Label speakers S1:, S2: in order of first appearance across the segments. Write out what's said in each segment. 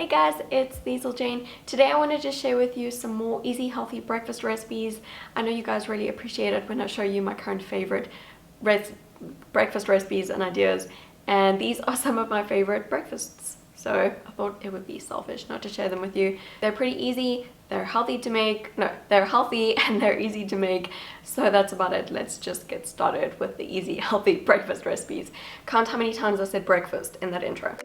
S1: Hey guys, it's Liezl Jayne. Today I wanted to share with you some more easy healthy breakfast recipes. I know you guys really appreciate it when I show you my current favorite breakfast recipes and ideas, and these are some of my favorite breakfasts. So I thought it would be selfish not to share them with you. They're pretty easy, they're healthy to make, they're healthy and they're easy to make. So that's about it. Let's just get started with the easy healthy breakfast recipes. Count how many times I said breakfast in that intro.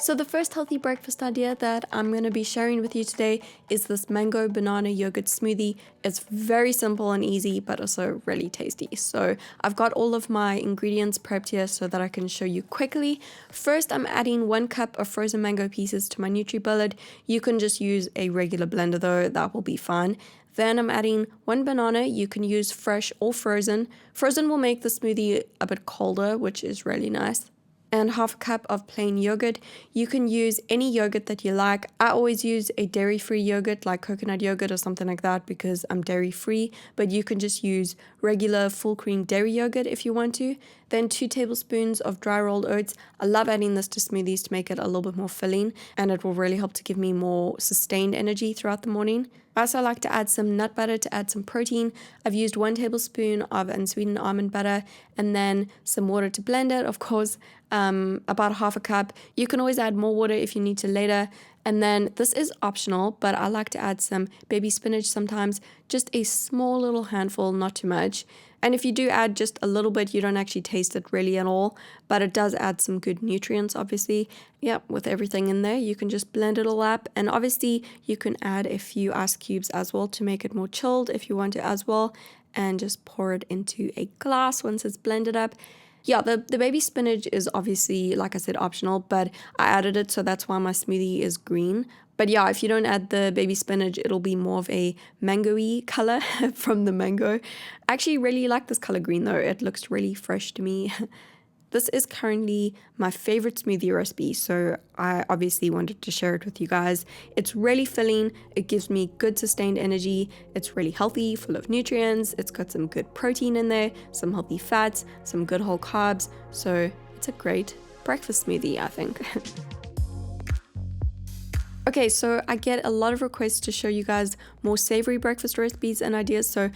S1: So the first healthy breakfast idea that I'm going to be sharing with you today is this mango banana yogurt smoothie. It's very simple and easy, but also really tasty. So I've got all of my ingredients prepped here so that I can show you quickly. First, I'm adding 1 cup of frozen mango pieces to my NutriBullet. You can just use a regular blender though, that will be fine. Then I'm adding 1 banana. You can use fresh or frozen. Frozen will make the smoothie a bit colder, which is really nice. And half a cup of plain yogurt. You can use any yogurt that you like. I always use a dairy-free yogurt like coconut yogurt or something like that because I'm dairy-free, but you can just use regular full cream dairy yogurt if you want to. Then 2 tablespoons of dry rolled oats. I love adding this to smoothies to make it a little bit more filling, and it will really help to give me more sustained energy throughout the morning. I also like to add some nut butter to add some protein. I've used 1 tablespoon of unsweetened almond butter and then some water to blend it, of course, about half a cup. You can always add more water if you need to later. And then this is optional, but I like to add some baby spinach sometimes, just a small little handful, not too much. And if you do add just a little bit, you don't actually taste it really at all, but it does add some good nutrients, obviously. Yeah, with everything in there, you can just blend it all up. And obviously, you can add a few ice cubes as well to make it more chilled if you want to as well. And just pour it into a glass once it's blended up. Yeah, the baby spinach is obviously, like I said, optional, but I added it, so that's why my smoothie is green. But yeah, if you don't add the baby spinach, it'll be more of a mango-y color from the mango. I actually really like this color green though. It looks really fresh to me. This is currently my favorite smoothie recipe, so I obviously wanted to share it with you guys. It's really filling, it gives me good sustained energy, it's really healthy, full of nutrients, it's got some good protein in there, some healthy fats, some good whole carbs, so it's a great breakfast smoothie, I think. Okay, so I get a lot of requests to show you guys more savory breakfast recipes and ideas, so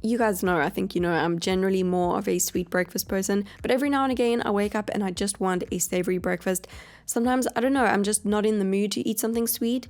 S1: you guys know, I think you know, I'm generally more of a sweet breakfast person, but every now and again I wake up and I just want a savory breakfast. Sometimes, I don't know, I'm just not in the mood to eat something sweet.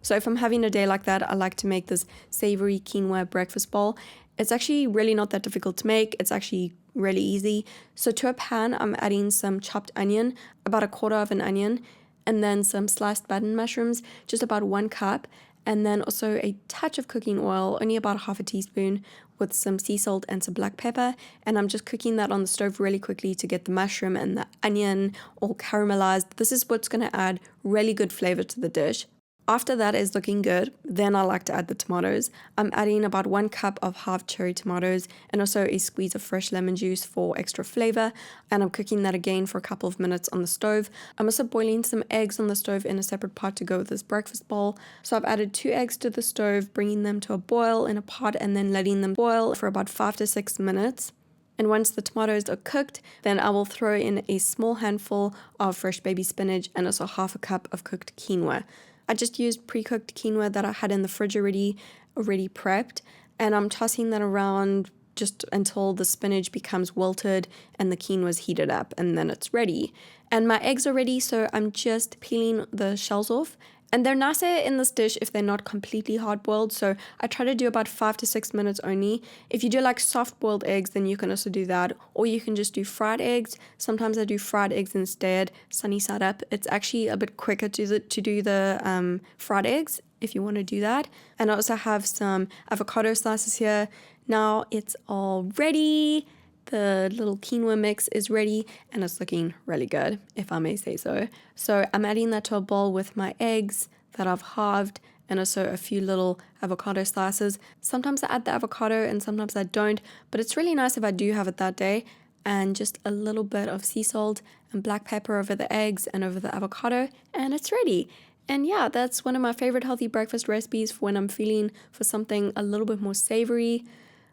S1: So if I'm having a day like that, I like to make this savory quinoa breakfast bowl. It's actually really not that difficult to make. It's actually really easy. So to a pan, I'm adding some chopped onion, about 1/4 of an onion, and then some sliced button mushrooms, just about 1 cup. And then also a touch of cooking oil, only about 1/2 teaspoon, with some sea salt and some black pepper. And I'm just cooking that on the stove really quickly to get the mushroom and the onion all caramelized. This is what's going to add really good flavor to the dish. After that is looking good, then I like to add the tomatoes. I'm adding about 1 cup of half cherry tomatoes and also a squeeze of fresh lemon juice for extra flavor. And I'm cooking that again for a couple of minutes on the stove. I'm also boiling some eggs on the stove in a separate pot to go with this breakfast bowl. So I've added 2 eggs to the stove, bringing them to a boil in a pot and then letting them boil for about 5 to 6 minutes. And once the tomatoes are cooked, then I will throw in a small handful of fresh baby spinach and also half a cup of cooked quinoa. I just used pre-cooked quinoa that I had in the fridge already prepped, and I'm tossing that around just until the spinach becomes wilted and the quinoa's heated up, and then it's ready. And my eggs are ready, so I'm just peeling the shells off. And they're nicer in this dish if they're not completely hard-boiled, so I try to do about 5 to 6 minutes only. If you do like soft-boiled eggs, then you can also do that, or you can just do fried eggs. Sometimes I do fried eggs instead, sunny side up. It's actually a bit quicker to do the fried eggs if you want to do that. And I also have some avocado slices here. Now it's all ready. The little quinoa mix is ready and it's looking really good, if I may say so. So I'm adding that to a bowl with my eggs that I've halved and also a few little avocado slices. Sometimes I add the avocado and sometimes I don't, but it's really nice if I do have it that day. And just a little bit of sea salt and black pepper over the eggs and over the avocado, and it's ready. And yeah, that's one of my favorite healthy breakfast recipes for when I'm feeling for something a little bit more savory.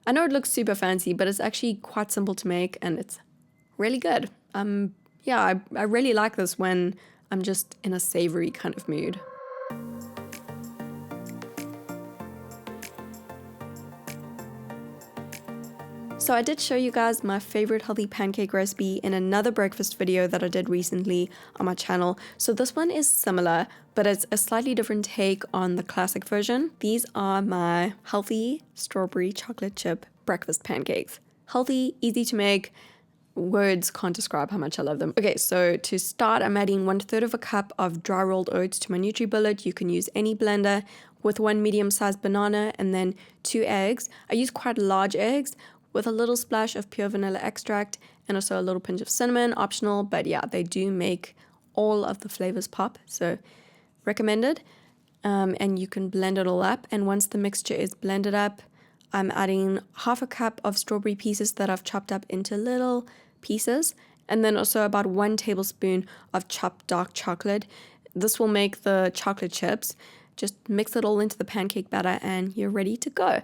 S1: I know it looks super fancy, but it's actually quite simple to make and it's really good. yeah, I really like this when I'm just in a savory kind of mood. So I did show you guys my favorite healthy pancake recipe in another breakfast video that I did recently on my channel. So this one is similar, but it's a slightly different take on the classic version. These are my healthy strawberry chocolate chip breakfast pancakes. Healthy, easy to make. Words can't describe how much I love them. Okay, so to start, I'm adding 1/3 of a cup of dry rolled oats to my NutriBullet. You can use any blender, with 1 medium-sized banana and then 2 eggs. I use quite large eggs with a little splash of pure vanilla extract and also a little pinch of cinnamon, optional, but yeah, they do make all of the flavors pop, so recommended. And you can blend it all up, and once the mixture is blended up, I'm adding 1/2 cup of strawberry pieces that I've chopped up into little pieces, and then also about 1 tablespoon of chopped dark chocolate. This will make the chocolate chips. Just mix it all into the pancake batter and you're ready to go.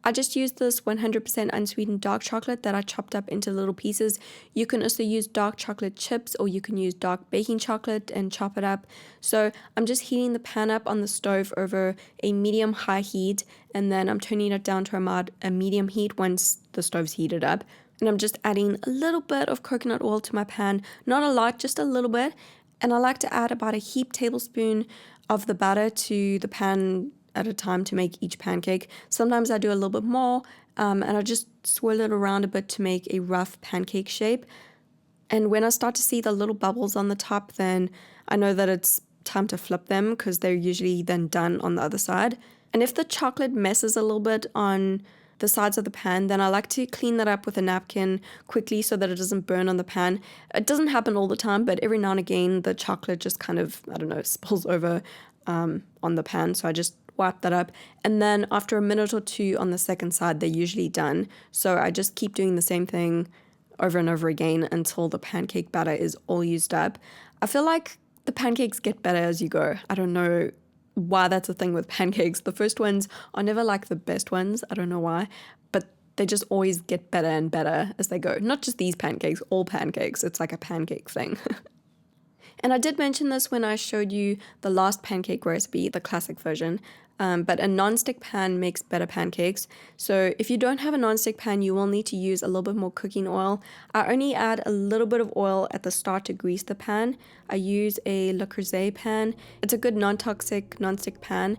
S1: I just used this 100% unsweetened dark chocolate that I chopped up into little pieces. You can also use dark chocolate chips, or you can use dark baking chocolate and chop it up. So I'm just heating the pan up on the stove over a medium-high heat, and then I'm turning it down to a medium heat once the stove's heated up. And I'm just adding a little bit of coconut oil to my pan. Not a lot, just a little bit. And I like to add about a heaped tablespoon of the batter to the pan at a time to make each pancake. Sometimes I do a little bit more, and I just swirl it around a bit to make a rough pancake shape. And when I start to see the little bubbles on the top, then I know that it's time to flip them, because they're usually then done on the other side. And if the chocolate messes a little bit on the sides of the pan, then I like to clean that up with a napkin quickly so that it doesn't burn on the pan. It doesn't happen all the time, but every now and again the chocolate just kind of, I don't know, spills over on the pan, so I just wipe that up. And then after a minute or two on the second side, they're usually done. So I just keep doing the same thing over and over again until the pancake batter is all used up. I feel like the pancakes get better as you go. I don't know why that's a thing with pancakes. The first ones are never like the best ones. I don't know why, but they just always get better and better as they go. Not just these pancakes, all pancakes. It's like a pancake thing. And I did mention this when I showed you the last pancake recipe, the classic version, but a non-stick pan makes better pancakes. So if you don't have a non-stick pan, you will need to use a little bit more cooking oil. I only add a little bit of oil at the start to grease the pan. I use a Le Creuset pan. It's a good non-toxic non-stick pan.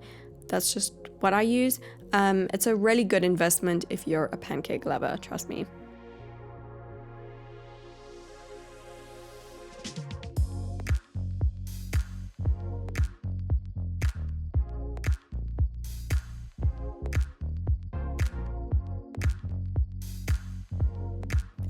S1: That's just what I use. It's a really good investment if you're a pancake lover, trust me.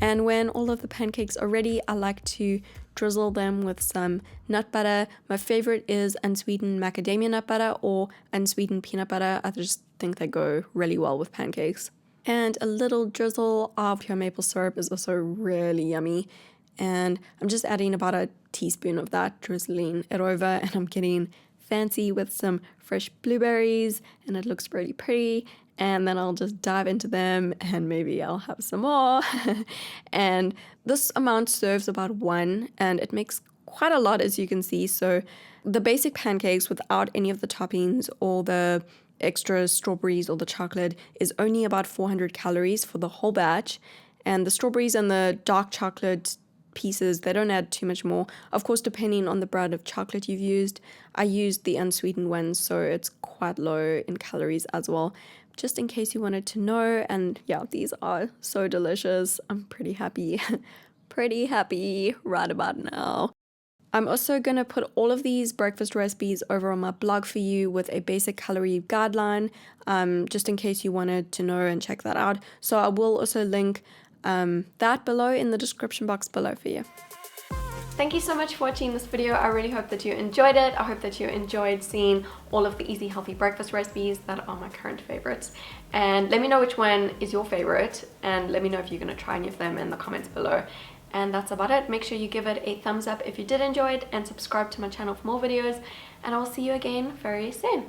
S1: And when all of the pancakes are ready, I like to drizzle them with some nut butter. My favorite is unsweetened macadamia nut butter or unsweetened peanut butter. I just think they go really well with pancakes. And a little drizzle of pure maple syrup is also really yummy. And I'm just adding about a teaspoon of that, drizzling it over, and I'm getting fancy with some fresh blueberries, and it looks really pretty. And then I'll just dive into them, and maybe I'll have some more. And this amount serves about 1, and it makes quite a lot, as you can see. So the basic pancakes without any of the toppings or the extra strawberries or the chocolate is only about 400 calories for the whole batch. And the strawberries and the dark chocolate pieces, they don't add too much more. Of course, depending on the brand of chocolate you've used. I used the unsweetened ones, so it's quite low in calories as well, just in case you wanted to know. And yeah, these are so delicious. I'm pretty happy right about now. I'm also going to put all of these breakfast recipes over on my blog for you with a basic calorie guideline, just in case you wanted to know and check that out. So I will also link that below in the description box below for you. Thank you so much for watching this video. I really hope that you enjoyed it. I hope that you enjoyed seeing all of the easy healthy breakfast recipes that are my current favorites. And let me know which one is your favorite, and let me know if you're going to try any of them in the comments below. And that's about it. Make sure you give it a thumbs up if you did enjoy it, and subscribe to my channel for more videos, and I will see you again very soon.